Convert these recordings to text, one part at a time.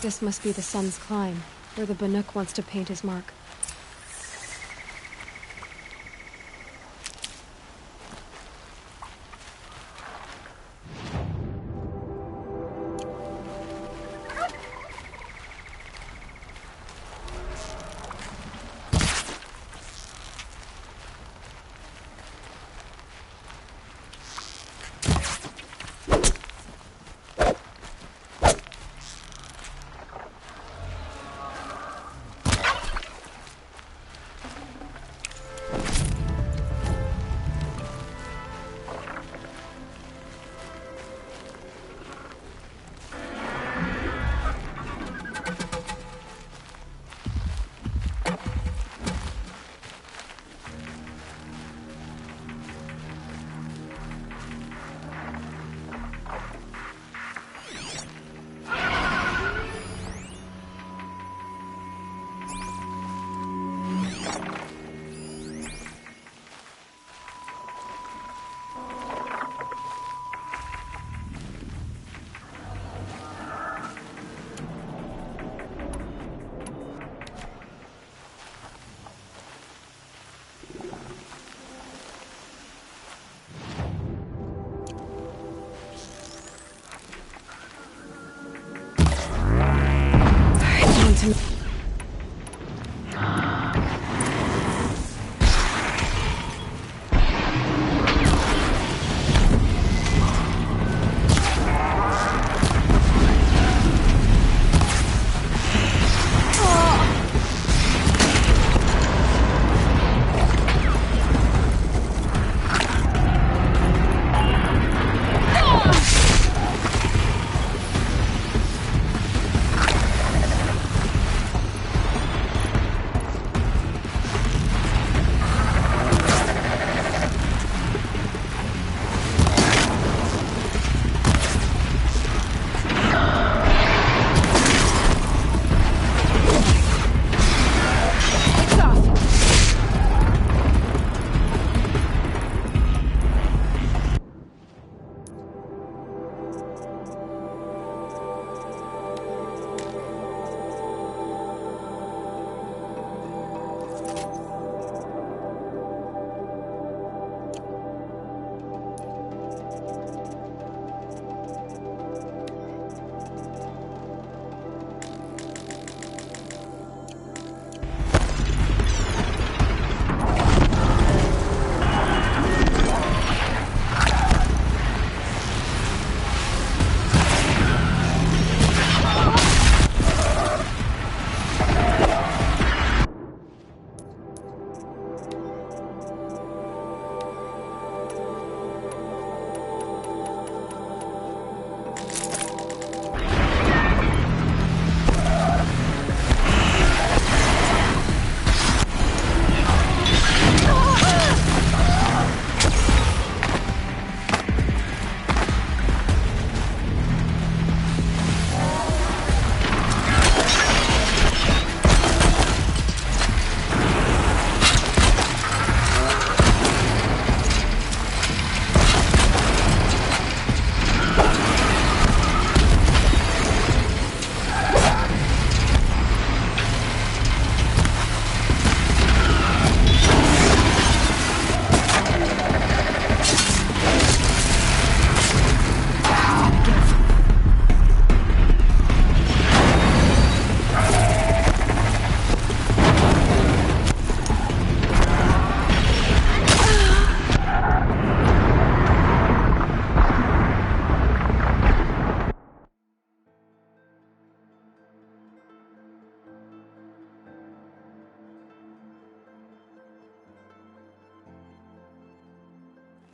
This must be the Sun's Climb, where the Banuk wants to paint his mark.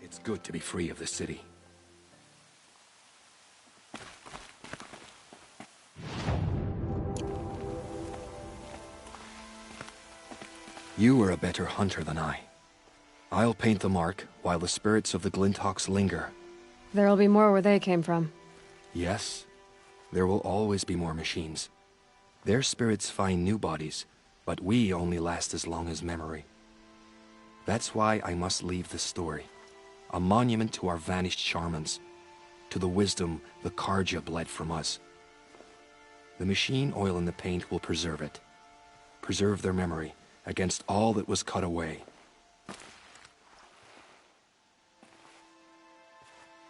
It's good to be free of the city. You are a better hunter than I. I'll paint the mark while the spirits of the Glinthawks linger. There'll be more where they came from. Yes, there will always be more machines. Their spirits find new bodies, but we only last as long as memory. That's why I must leave this story. A monument to our vanished shamans, to the wisdom the Carja bled from us. The machine oil in the paint will preserve it. Preserve their memory against all that was cut away.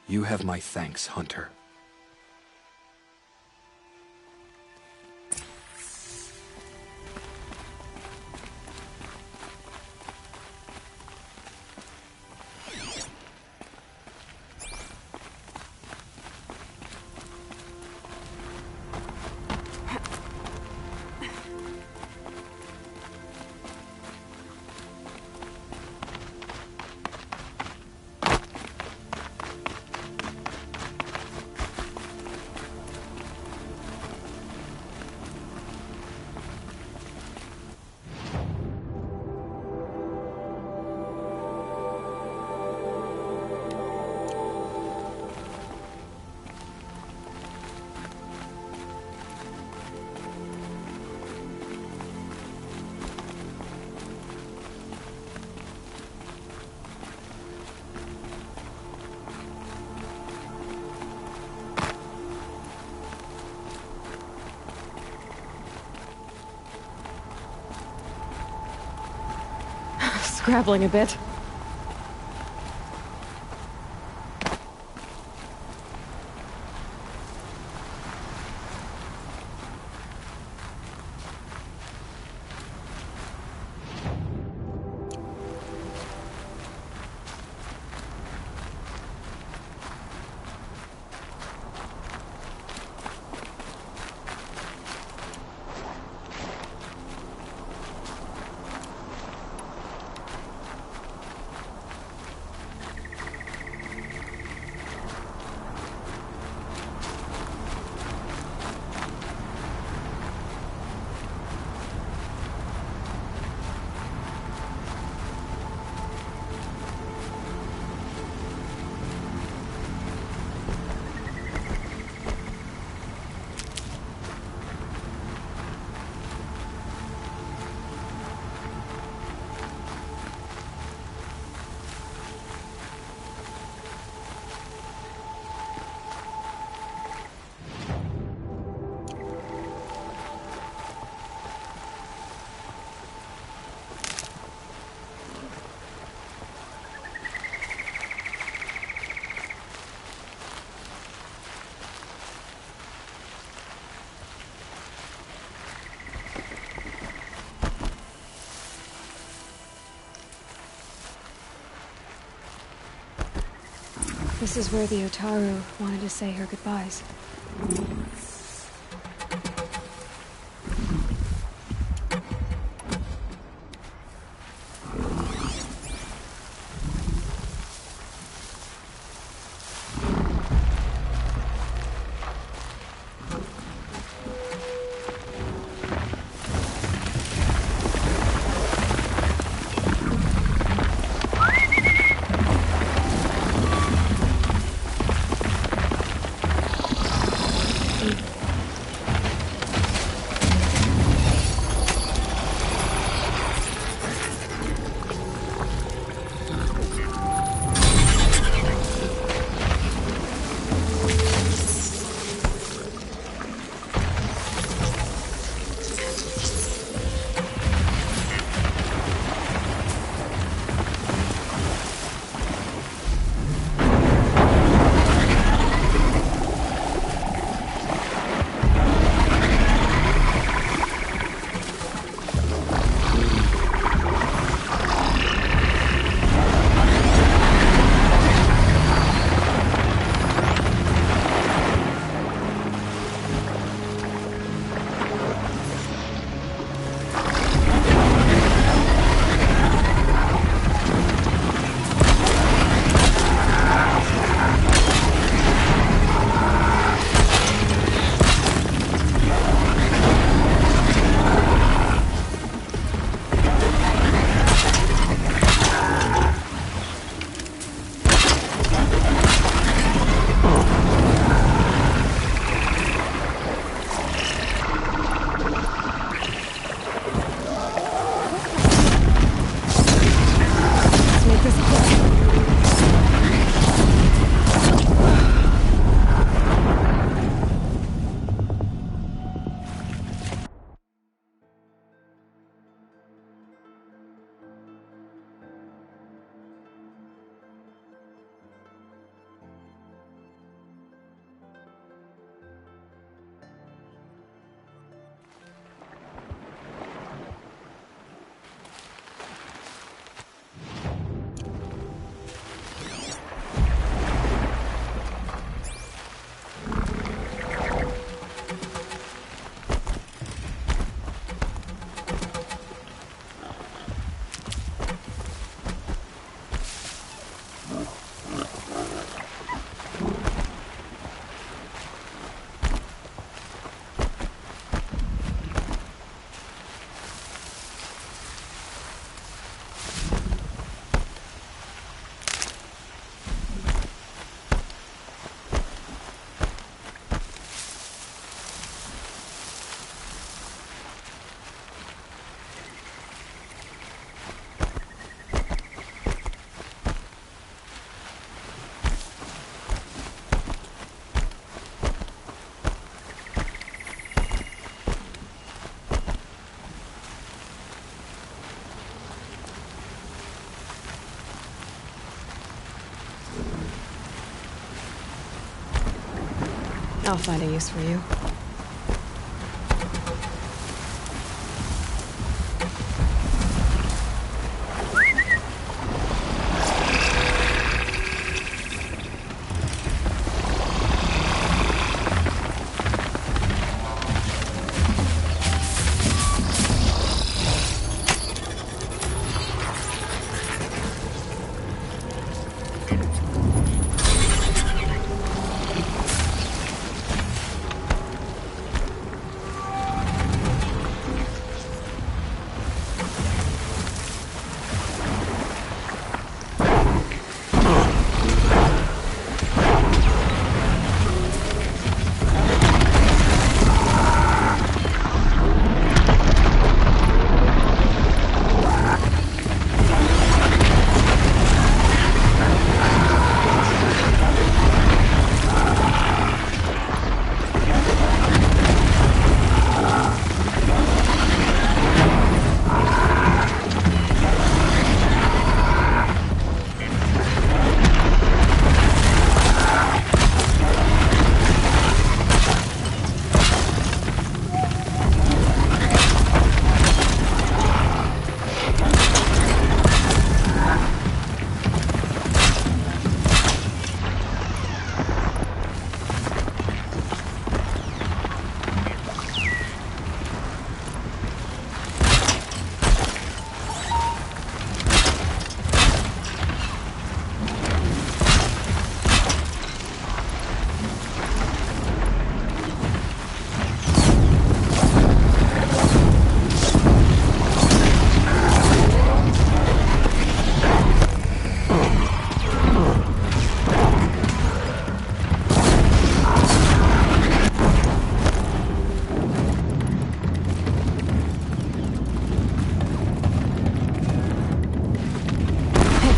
You have my thanks, Hunter. Scrabbling a bit. This is where the Otaru wanted to say her goodbyes. I'll find a use for you.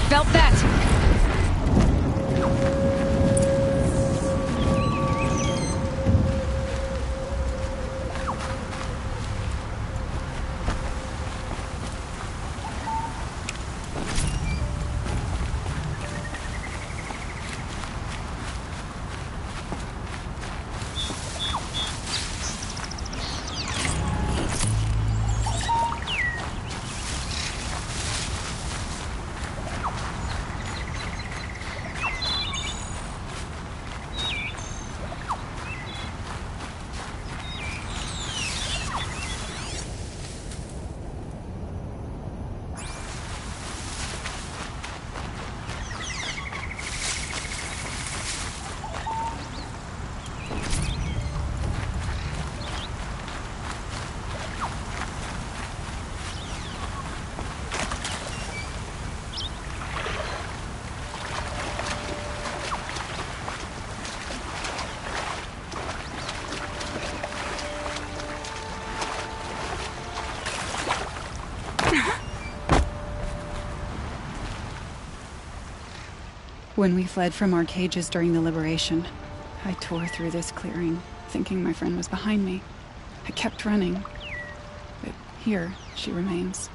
Felt that! When we fled from our cages during the liberation, I tore through this clearing, thinking my friend was behind me. I kept running, but here she remains.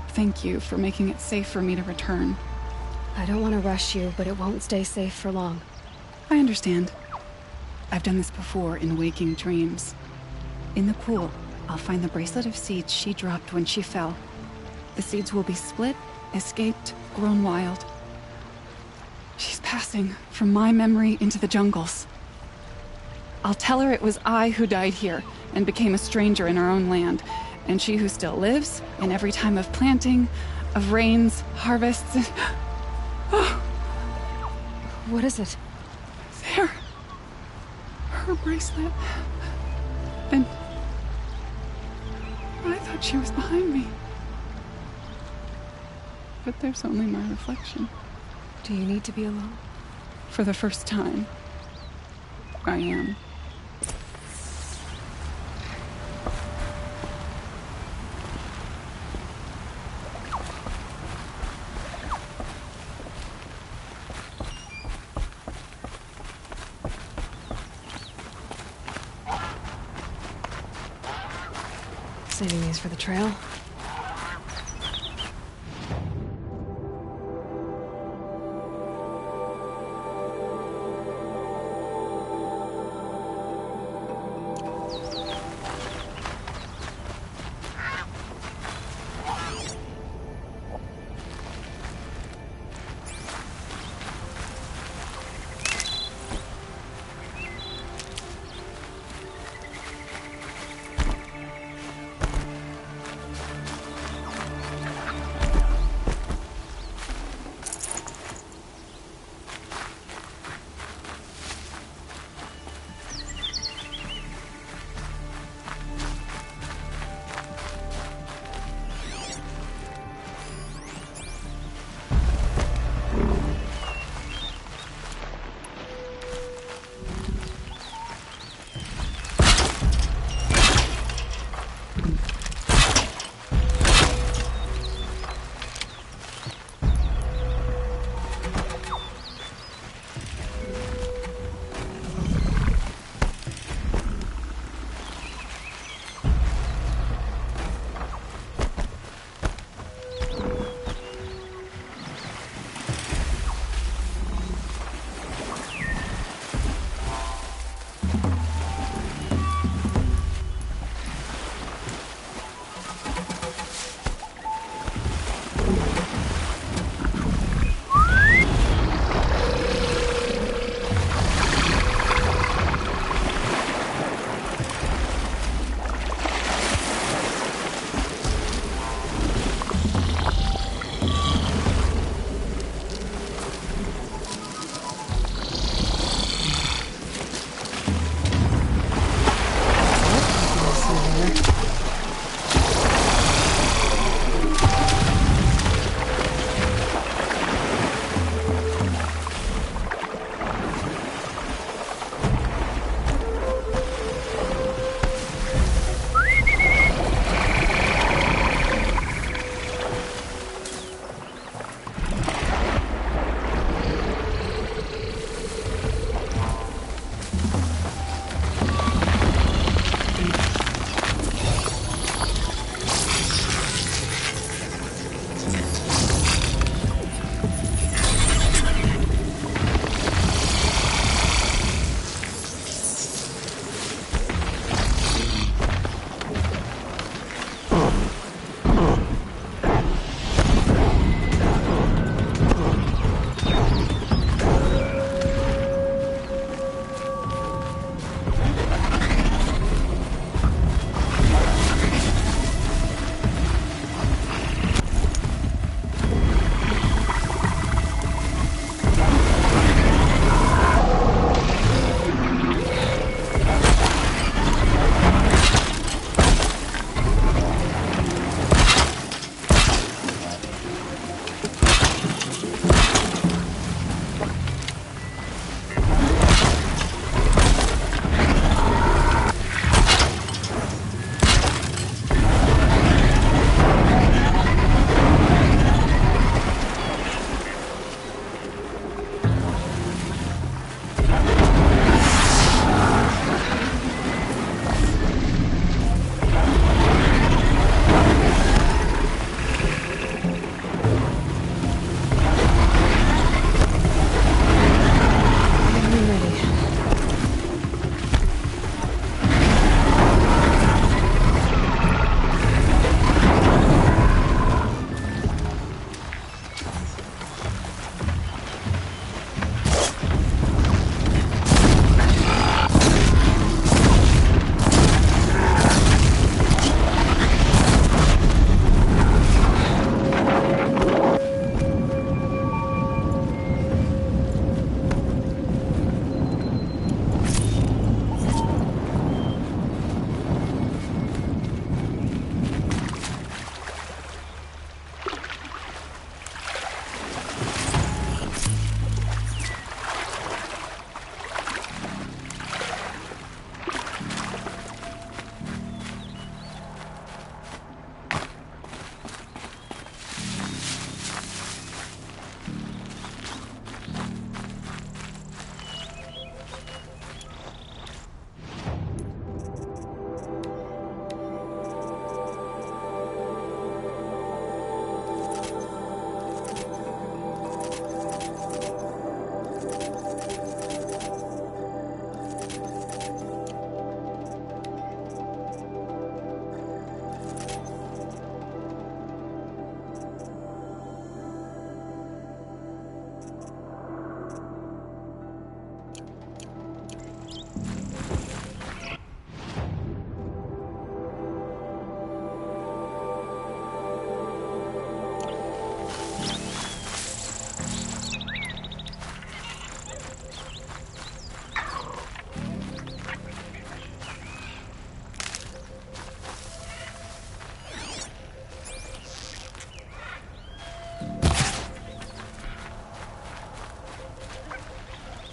Thank you for making it safe for me to return. I don't want to rush you, but it won't stay safe for long. I understand. I've done this before in waking dreams. In the pool, I'll find the bracelet of seeds she dropped when she fell. The seeds will be split, escaped, grown wild. She's passing from my memory into the jungles. I'll tell her it was I who died here and became a stranger in our own land, and she who still lives in every time of planting, of rains, harvests, and... Oh, What is it? there. Her bracelet. And... I thought she was behind me. But there's only my reflection. Do you need to be alone? For the first time, I am. Saving these for the trail?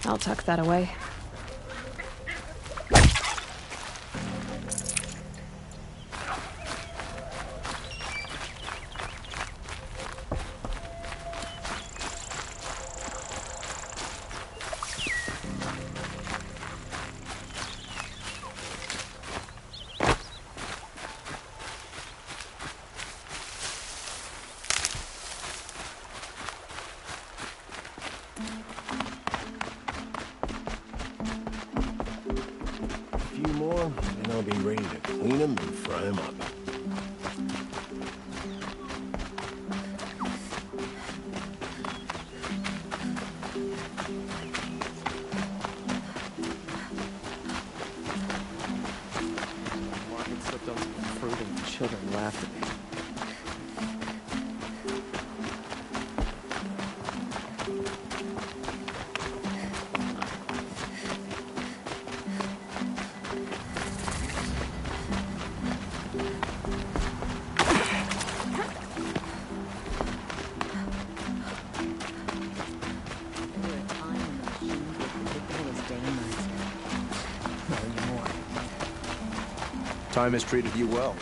I'll tuck that away. And I'll be ready to clean them and fry them up. Marvin slipped on some fruit and the children laughed at me. Time has treated you well.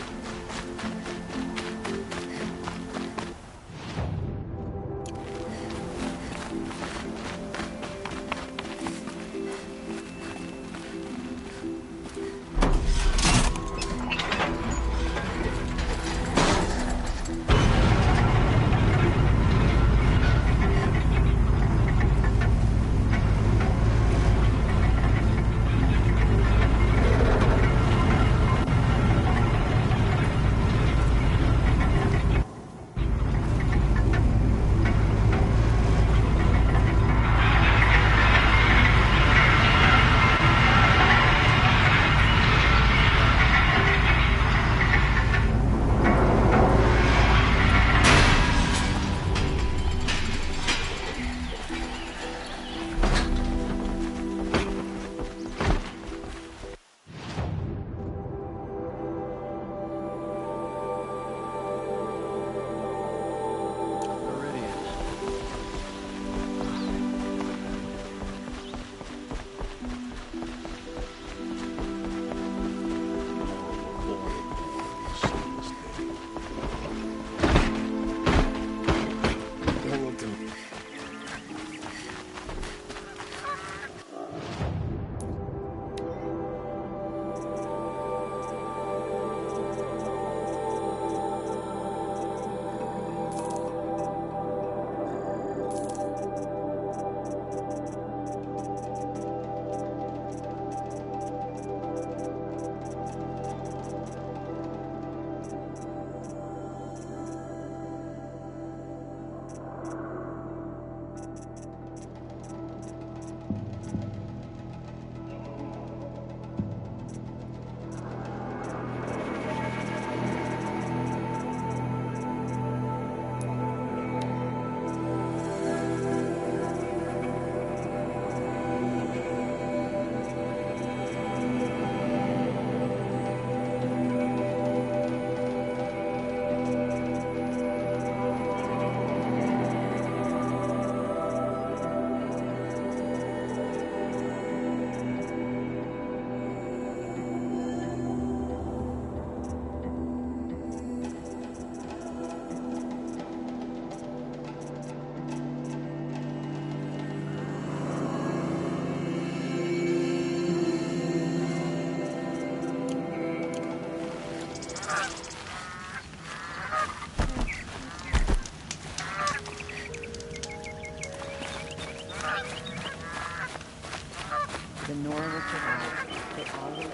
The Nora will survive. They always a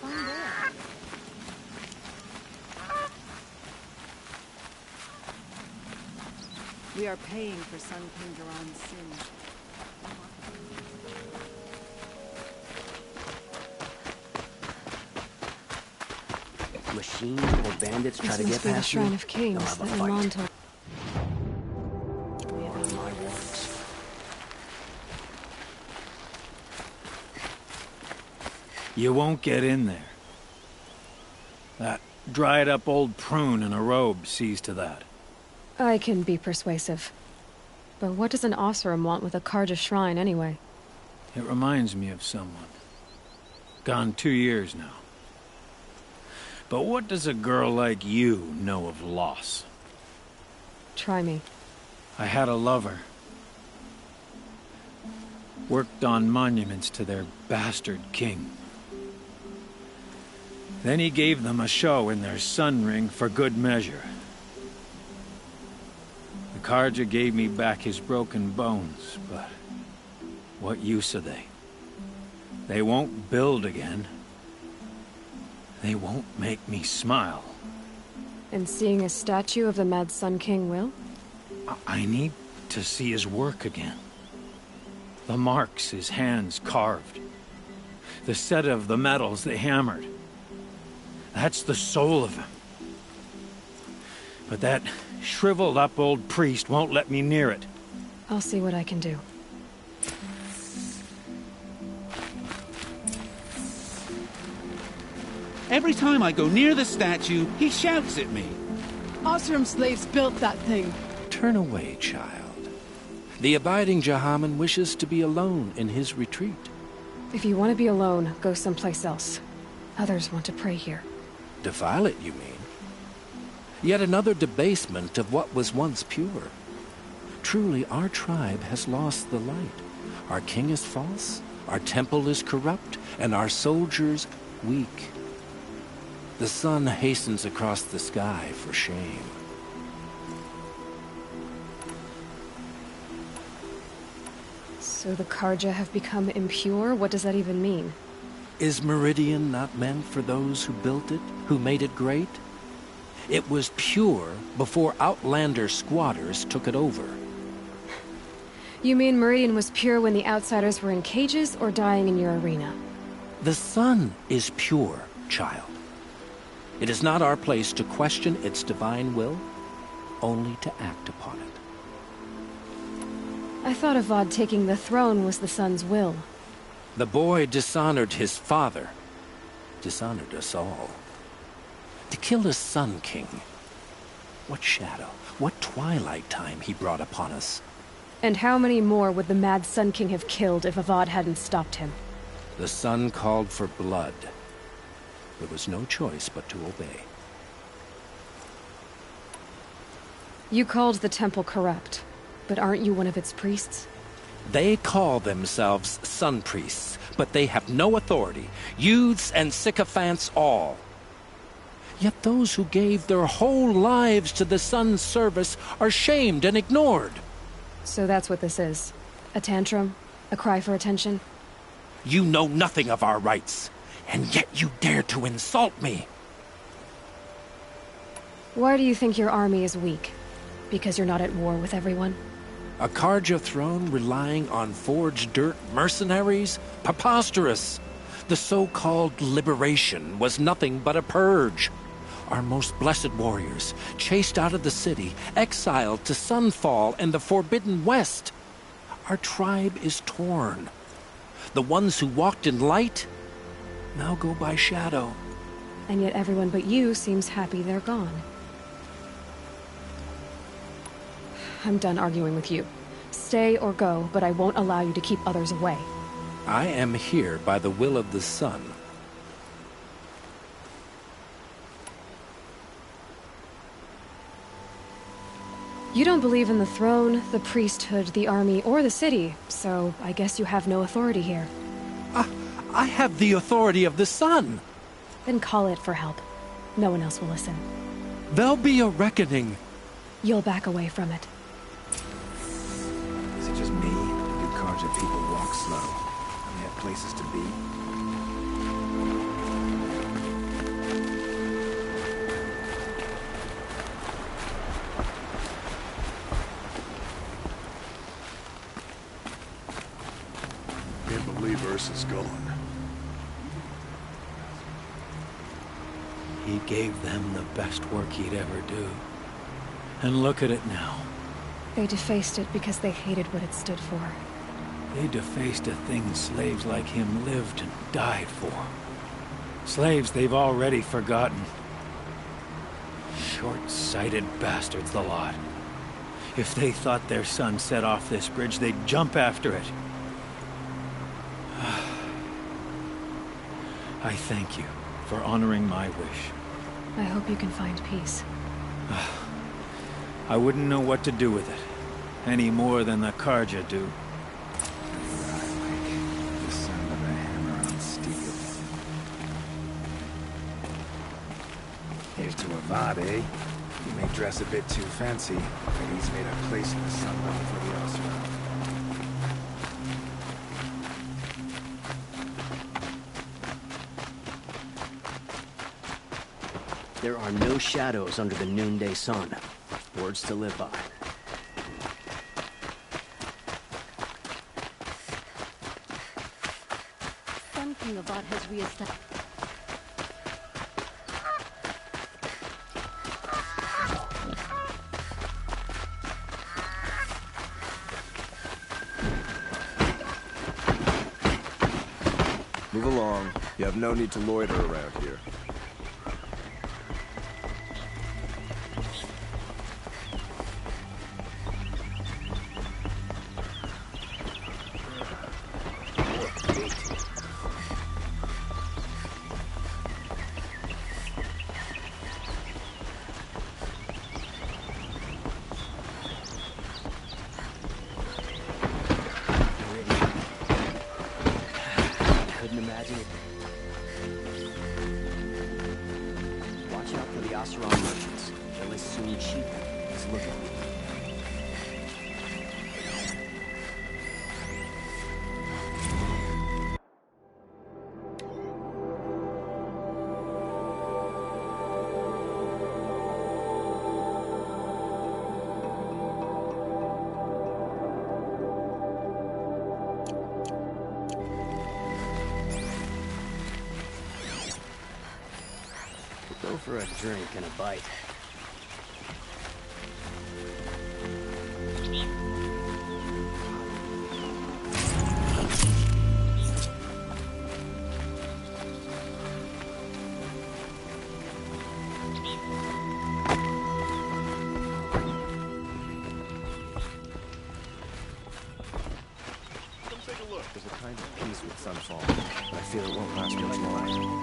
fun day. We are paying for Sun King Duran's sins. Machines or bandits try This to get must be the past Shrine me, of Kings they'll have that a fight. Iman told. More on my words. You won't get in there. That dried-up old prune in a robe sees to that. I can be persuasive. But what does an Oseram want with a Carja shrine, anyway? It reminds me of someone. Gone 2 years now. But what does a girl like you know of loss? Try me. I had a lover. Worked on monuments to their bastard king. Then he gave them a show in their sun ring for good measure. The Carja gave me back his broken bones, but what use are they? They won't build again. They won't make me smile. And seeing a statue of the Mad Sun King will? I need to see his work again. The marks his hands carved. The set of the metals they hammered. That's the soul of him. But that shriveled up old priest won't let me near it. I'll see what I can do. Every time I go near the statue, he shouts at me. Oseram slaves built that thing. Turn away, child. The abiding Jahaman wishes to be alone in his retreat. If you want to be alone, go someplace else. Others want to pray here. Defile it, you mean? Yet another debasement of what was once pure. Truly, our tribe has lost the light. Our king is false, our temple is corrupt, and our soldiers weak. The sun hastens across the sky for shame. So the Carja have become impure? What does that even mean? Is Meridian not meant for those who built it, who made it great? It was pure before outlander squatters took it over. You mean Meridian was pure when the outsiders were in cages or dying in your arena? The sun is pure, child. It is not our place to question its divine will, only to act upon it. I thought Avad taking the throne was the sun's will. The boy dishonored his father, dishonored us all. To kill a Sun King. What shadow, what twilight time he brought upon us. And how many more would the Mad Sun King have killed if Avad hadn't stopped him? The sun called for blood. There was no choice but to obey. You called the temple corrupt, but aren't you one of its priests? They call themselves sun priests, but they have no authority. Youths and sycophants all. Yet those who gave their whole lives to the sun's service are shamed and ignored. So that's what this is. A tantrum? A cry for attention? You know nothing of our rights, and yet you dare to insult me. Why do you think your army is weak? Because you're not at war with everyone? A Carja throne relying on forged dirt mercenaries? Preposterous! The so-called liberation was nothing but a purge. Our most blessed warriors, chased out of the city, exiled to Sunfall and the Forbidden West. Our tribe is torn. The ones who walked in light now go by shadow. And yet everyone but you seems happy they're gone. I'm done arguing with you. Stay or go, but I won't allow you to keep others away. I am here by the will of the sun. You don't believe in the throne, the priesthood, the army, or the city, so I guess you have no authority here. I have the authority of the sun. Then call it for help. No one else will listen. There'll be a reckoning. You'll back away from it. Is it just me? Or do Carja people walk slow? And they have places to be? Can't believe Ursa's gone. He gave them the best work he'd ever do. And look at it now. They defaced it because they hated what it stood for. They defaced a thing slaves like him lived and died for. Slaves they've already forgotten. Short-sighted bastards, the lot. If they thought their son set off this bridge, they'd jump after it. I thank you for honoring my wish. I hope you can find peace. I wouldn't know what to do with it, any more than the Carja do. The sound of a hammer on steel. Here's to Avad, eh? He may dress a bit too fancy, but he's made a place in the sun level for the Oseram. There are no shadows under the noonday sun. Words to live by. Sun King Avad has reestablished. Move along. You have no need to loiter around here. Watch out for the Oseram merchants. They'll as soon cheat as look at them. Go for a drink and a bite. Come take a look. There's a kind of peace with Sunfall, but I fear it won't last much longer.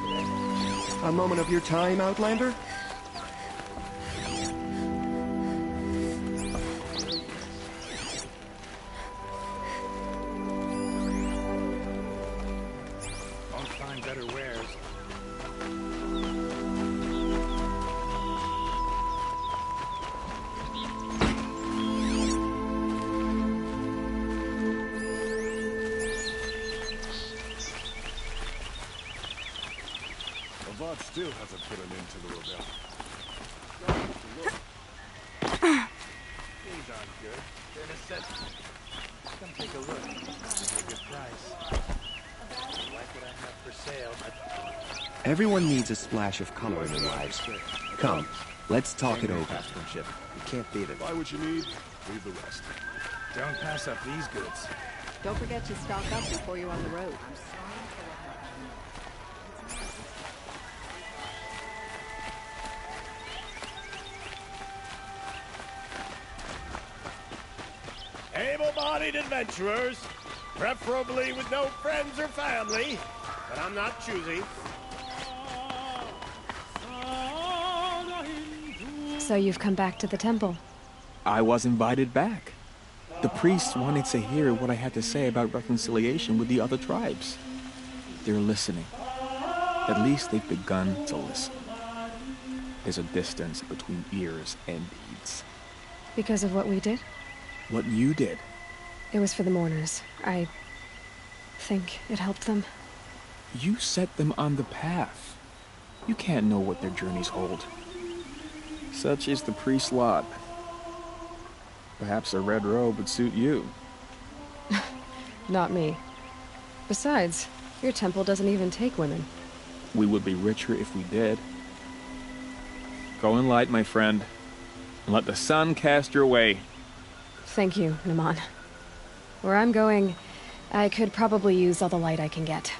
A moment of your time, Outlander? Won't find better wares. Avad still hasn't put an end to the rebellion. These aren't good. They're necessities. Come take a look. It's a good price. I like what I have for sale, but Everyone needs a splash of color in their lives. Come, let's talk it over. craftsmanship. You can't beat it. Buy what you need, leave the rest. don't pass up these goods. Don't forget to stock up before you're on the road. Able-bodied adventurers, preferably with no friends or family, but I'm not choosy. So you've come back to the temple. I was invited back. The priests wanted to hear what I had to say about reconciliation with the other tribes. They're listening. At least they've begun to listen. There's a distance between ears and deeds. Because of what we did? What you did. It was for the mourners. I think it helped them. You set them on the path. You can't know what their journeys hold. Such is the priest's lot. Perhaps a red robe would suit you. Not me. Besides, your temple doesn't even take women. We would be richer if we did. Go in light, my friend, and let the sun cast your way. Thank you, Naman. Where I'm going, I could probably use all the light I can get.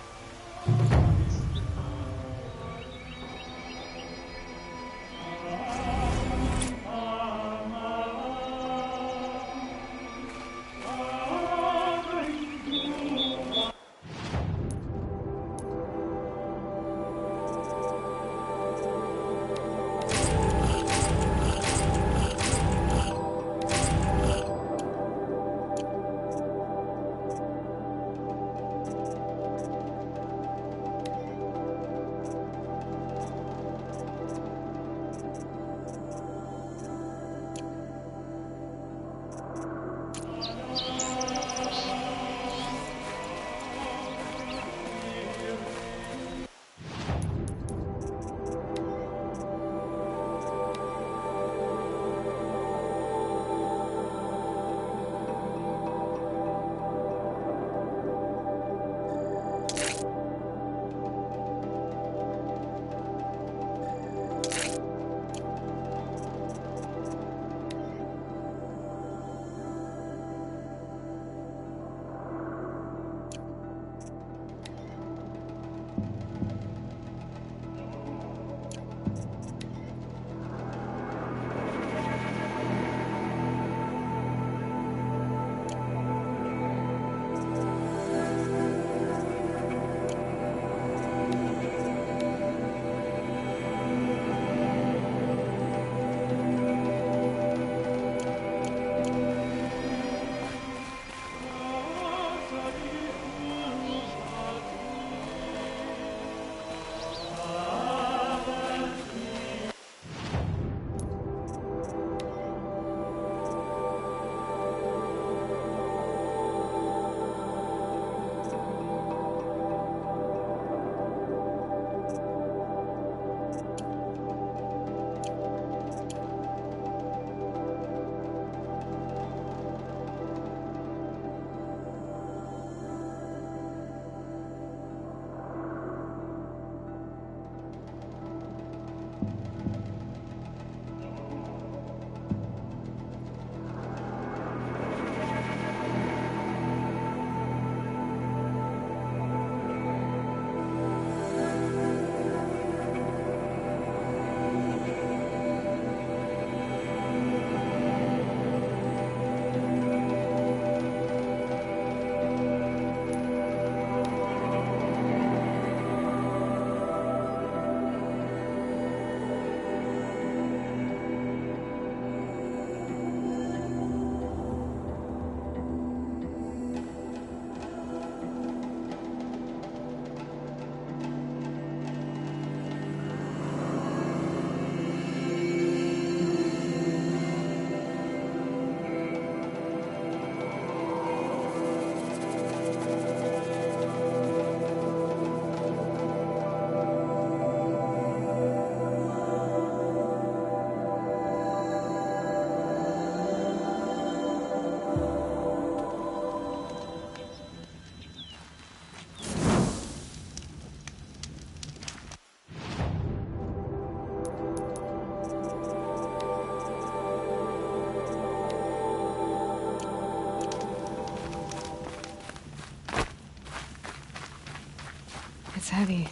It's heavy.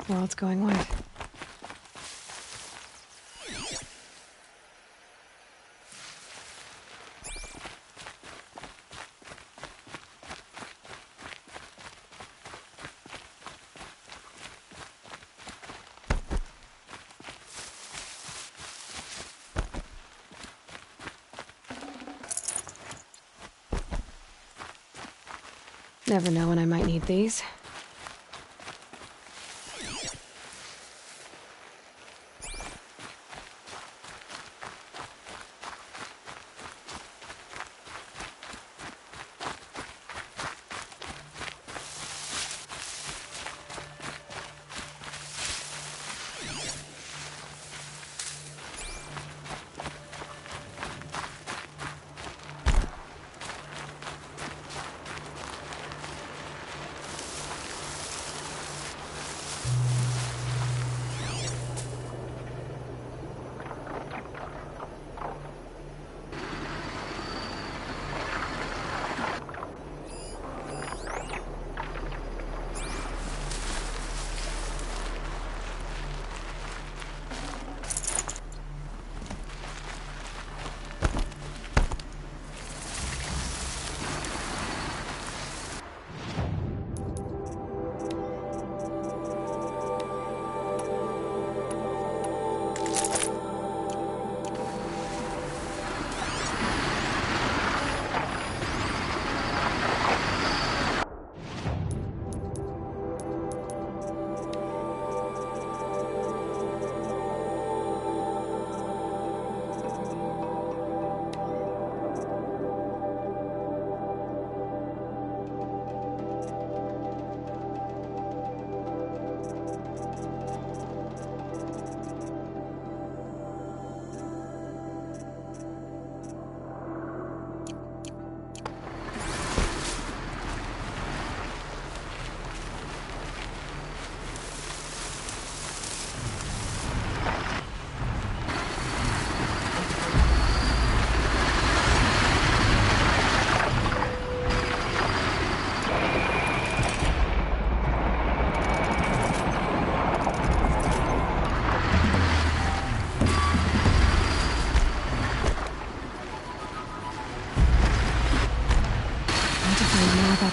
World's going white. Never know when I might need these.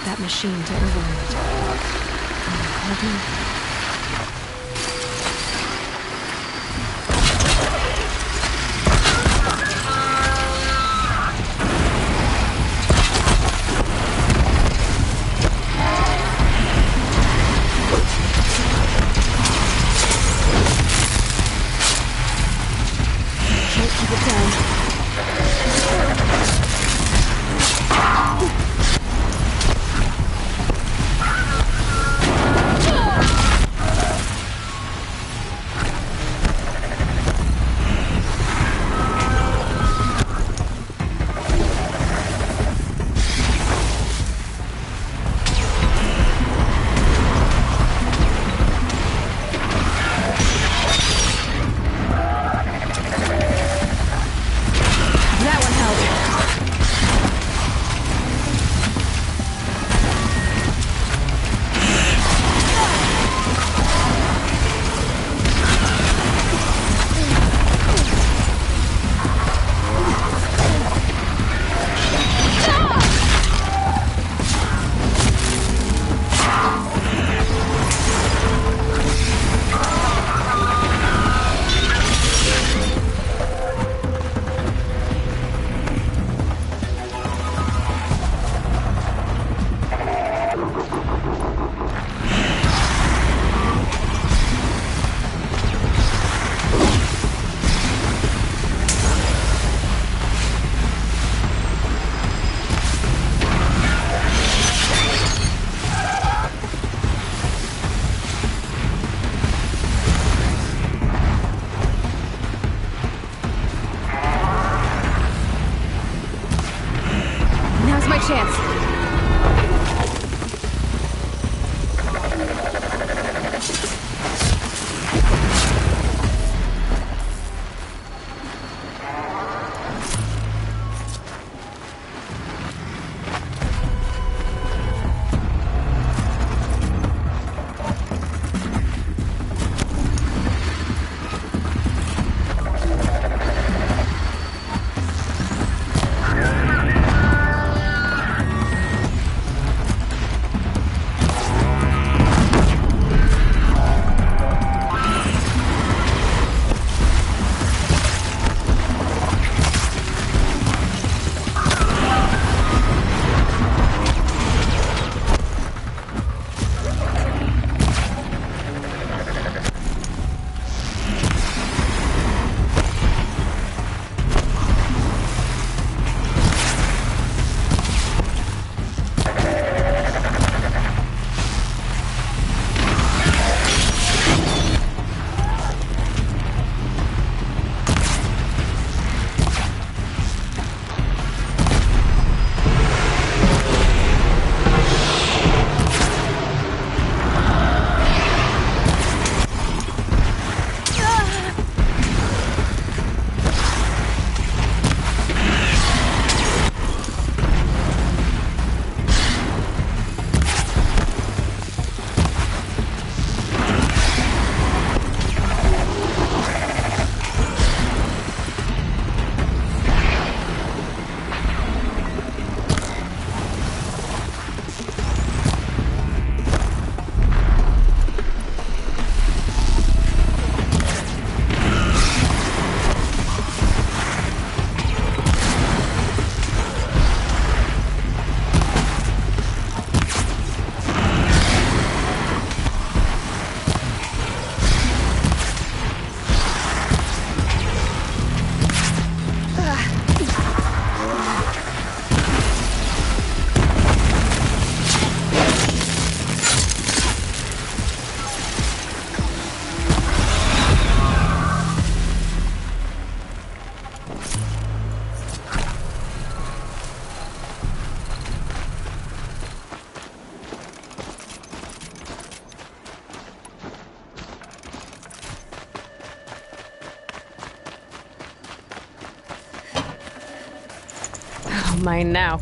That machine to override. Can't keep it down. Chance. Mine now.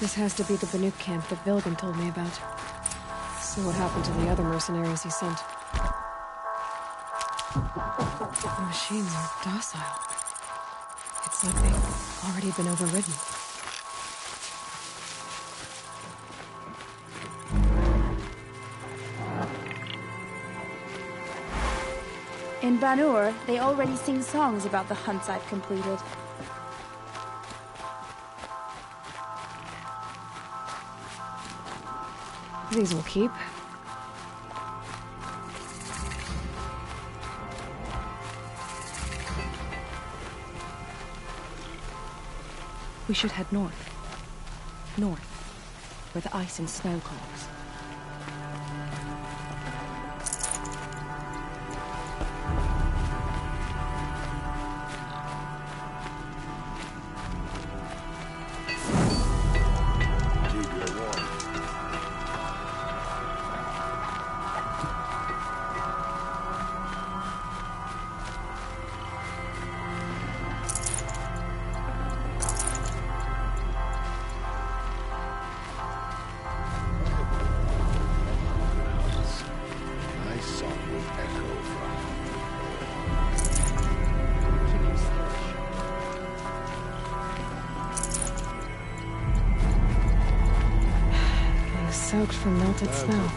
This has to be the Banuk camp that Vilgan told me about. So what happened to the other mercenaries he sent? The machines are docile. It's like they've already been overridden. In Banur, they already sing songs about the hunts I've completed. These will keep. We should head north. North, where the ice and snow calls. Soaked from melted snow.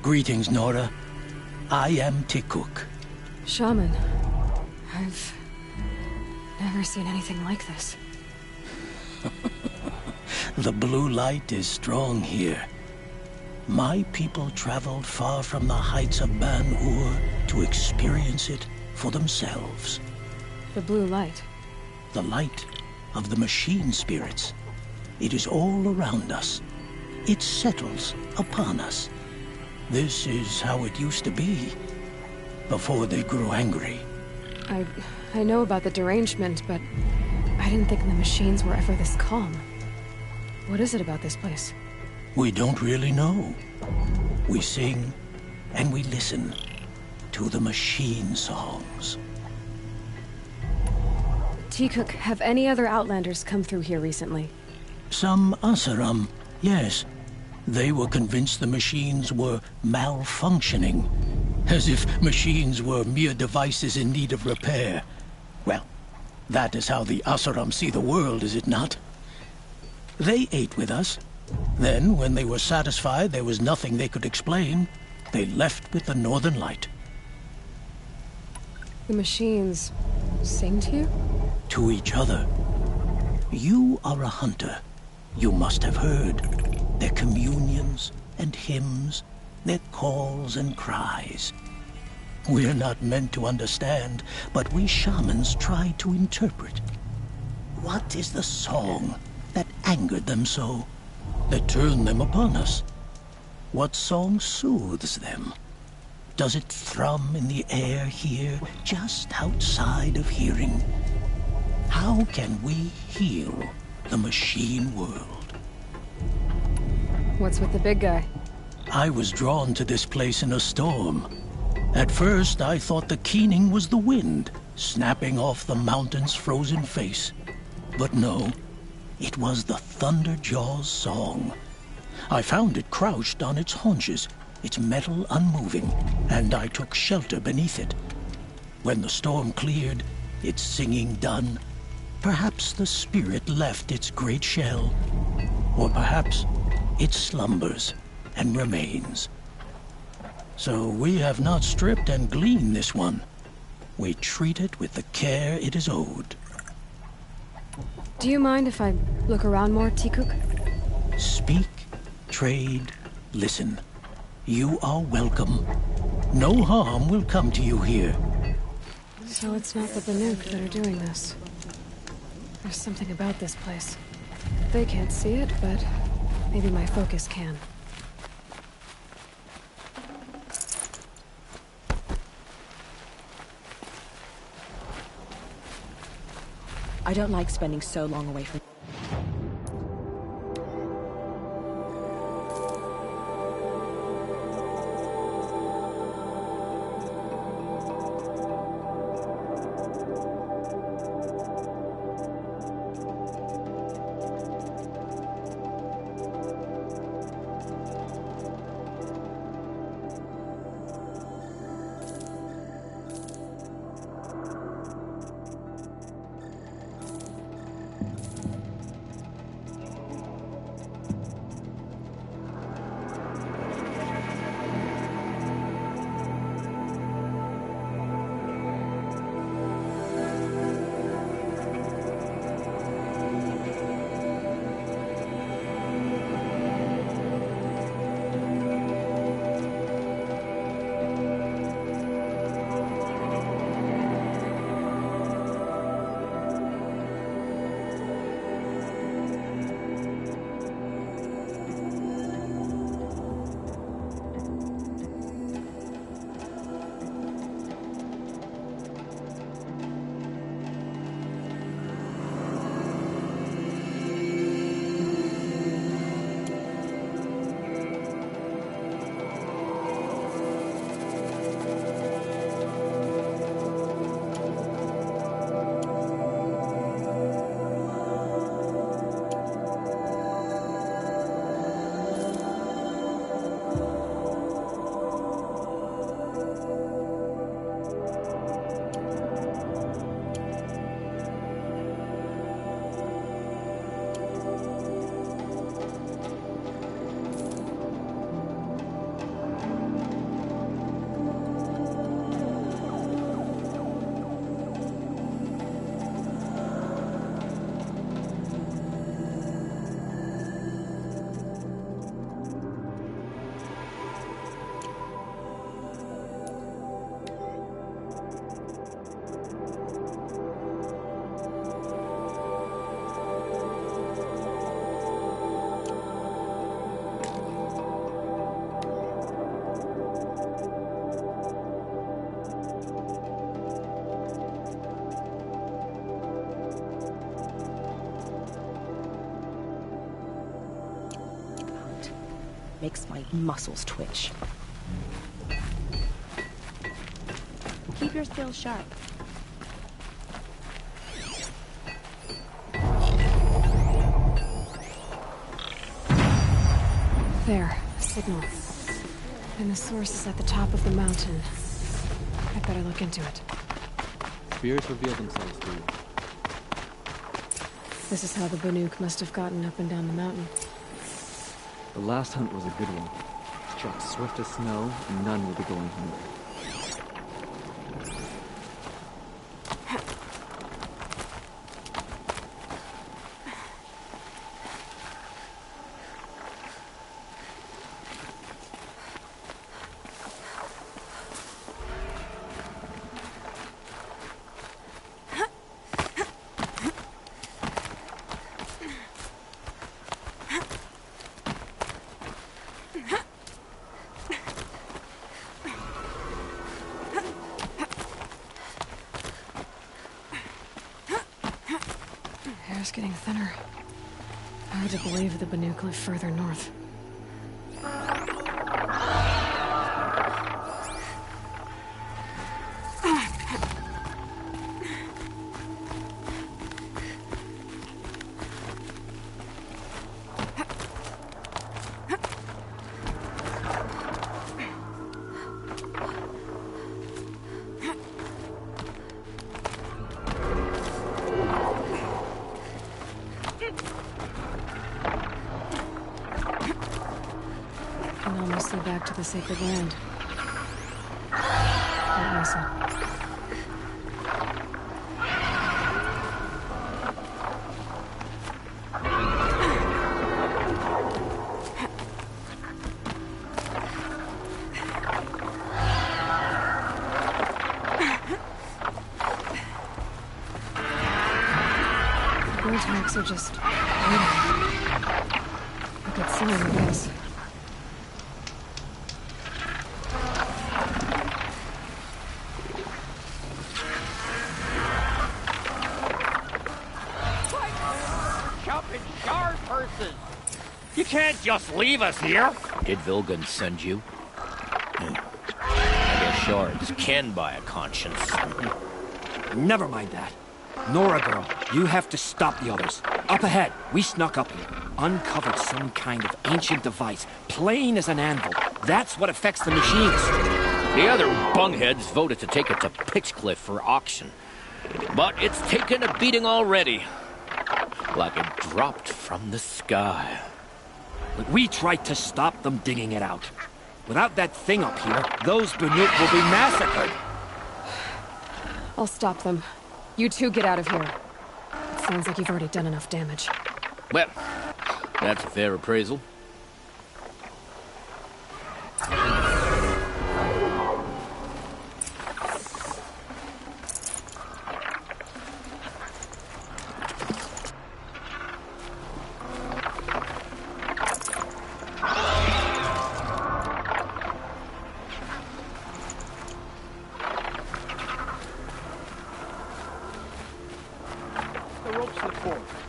Greetings, Nora. I am Tikuk. Shaman. I've never never seen anything like this. The blue light is strong here. My people traveled far from the heights of Ban-Ur to experience it for themselves. The blue light. The light of the machine spirits. It is all around us. It settles upon us. This is how it used to be, before they grew angry. I know about the derangement, but I didn't think the machines were ever this calm. What is it about this place? We don't really know. We sing and we listen to the machine songs. Tikuk, have any other Outlanders come through here recently? Some Asaram, yes. They were convinced the machines were malfunctioning, as if machines were mere devices in need of repair. Well, that is how the Asaram see the world, is it not? They ate with us. Then, when they were satisfied there was nothing they could explain, they left with the Northern Light. The machines sing to you? To each other. You are a hunter. You must have heard their communions and hymns, their calls and cries. We're not meant to understand, but we shamans try to interpret. What is the song that angered them so, that turned them upon us? What song soothes them? Does it thrum in the air here, just outside of hearing? How can we heal the machine world? What's with the big guy? I was drawn to this place in a storm. At first, I thought the keening was the wind, snapping off the mountain's frozen face. But no, it was the Thunderjaw's song. I found it crouched on its haunches, its metal unmoving, and I took shelter beneath it. When the storm cleared, its singing done, perhaps the spirit left its great shell, or perhaps it slumbers and remains. So we have not stripped and gleaned this one. We treat it with the care it is owed. Do you mind if I look around more, Tikuk? Speak, trade, listen. You are welcome. No harm will come to you here. So it's not the Banuk that are doing this. There's something about this place. They can't see it, but maybe my focus can. I don't like spending so long away from... makes my muscles twitch. Keep your skills sharp. There, a signal. And the source is at the top of the mountain. I'd better look into it. Spirits reveal themselves to you. This is how the Banuk must have gotten up and down the mountain. The last hunt was a good one. Struck swift as snow, and none will be going hungry. Air's getting thinner. Hard to believe the Banuk live further north. Can almost see back to the sacred land. Don't miss it. The bird hawks are just waiting. A good sign, I guess. You can't just leave us here. Did Vilgun send you? I guess shards can buy a conscience. Never mind that. Nora girl, you have to stop the others. Up ahead, we snuck up here. Uncovered some kind of ancient device, plain as an anvil. That's what affects the machines. The other bungheads voted to take it to Pitchcliff for auction. But it's taken a beating already. Like it dropped from the sky. But we tried to stop them digging it out. Without that thing up here, those Banuk will be massacred. I'll stop them. You two get out of here. It sounds like you've already done enough damage. Well, that's a fair appraisal.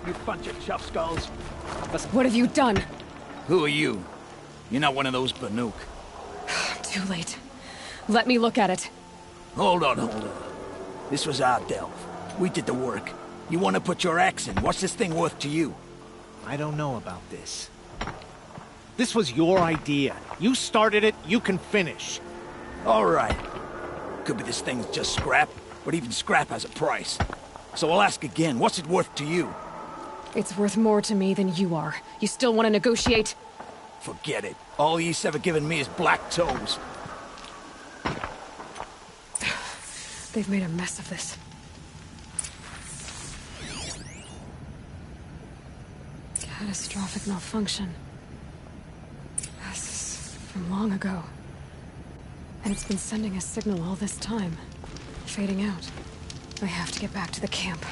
You bunch of chuff skulls. What have you done? Who are you? You're not one of those Banuk. Too late. Let me look at it. Hold on. This was our delve. We did the work. You want to put your axe in? What's this thing worth to you? I don't know about this. This was your idea. You started it, you can finish. All right. Could be this thing's just scrap, but even scrap has a price. So I'll ask again, what's it worth to you? It's worth more to me than you are. You still want to negotiate? Forget it. All East's ever given me is black toes. They've made a mess of this. Catastrophic malfunction. This is from long ago. And it's been sending a signal all this time. Fading out. I have to get back to the camp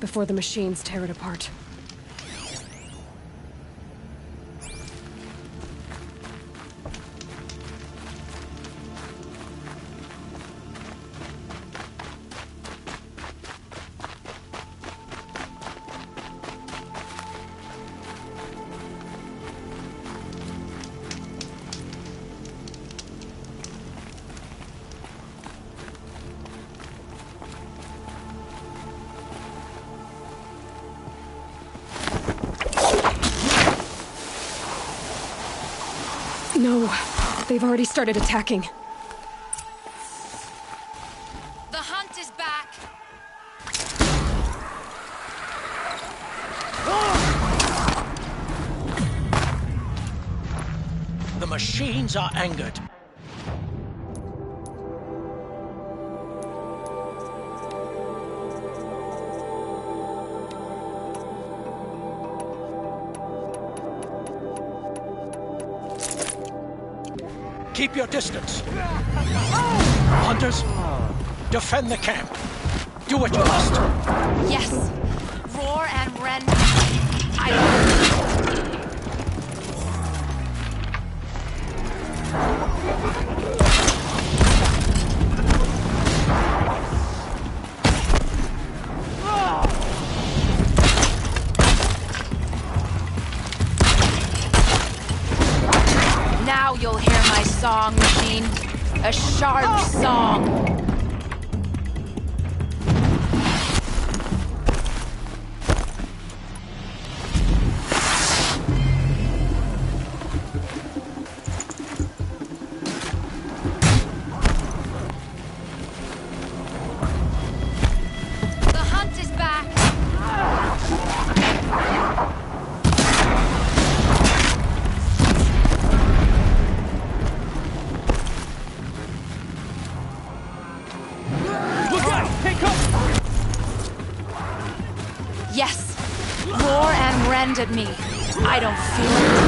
before the machines tear it apart. No, they've already started attacking. The hunt is back. The machines are angered. Keep your distance. Hunters, defend the camp. Do what you must. Yes. Roar and rend. Now you'll hear my song machine. A sharp song. The hunt is back. Yes. Roar and rend at me. I don't feel it.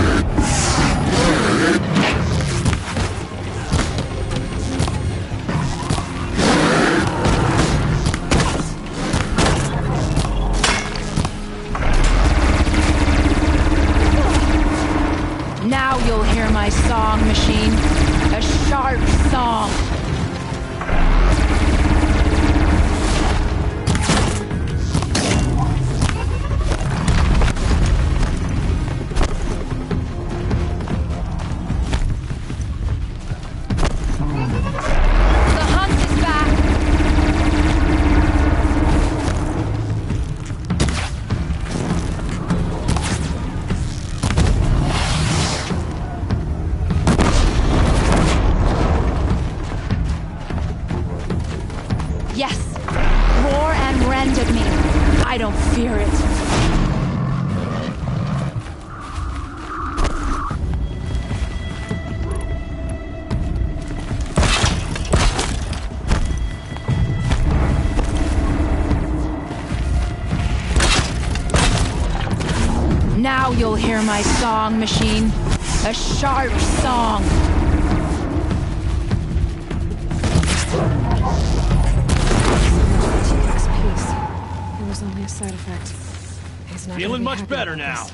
Now you'll hear my song machine. A sharp song. Yes. Roar and rend at me. I don't fear it. Now you'll hear my song machine. A sharp song. It was only a side effect. He's not feeling much happy better about now. this.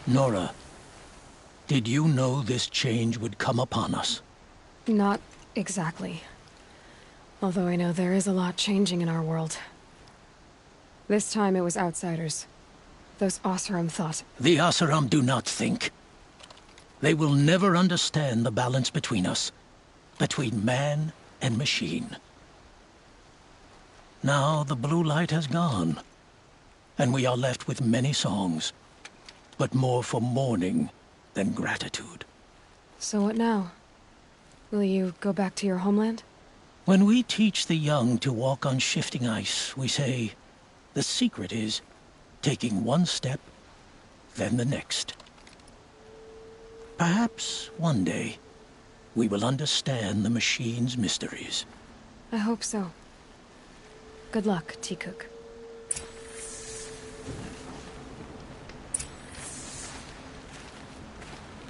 Nora, did you know this change would come upon us? Not exactly. Although I know there is a lot changing in our world. This time it was outsiders. Those Oseram thought. The Oseram do not think. They will never understand the balance between us, between man and machine. Now the blue light has gone, and we are left with many songs, but more for mourning than gratitude. So what now? Will you go back to your homeland? When we teach the young to walk on shifting ice, we say, the secret is taking one step, then the next. Perhaps one day, we will understand the machine's mysteries. I hope so. Good luck, T-Cook.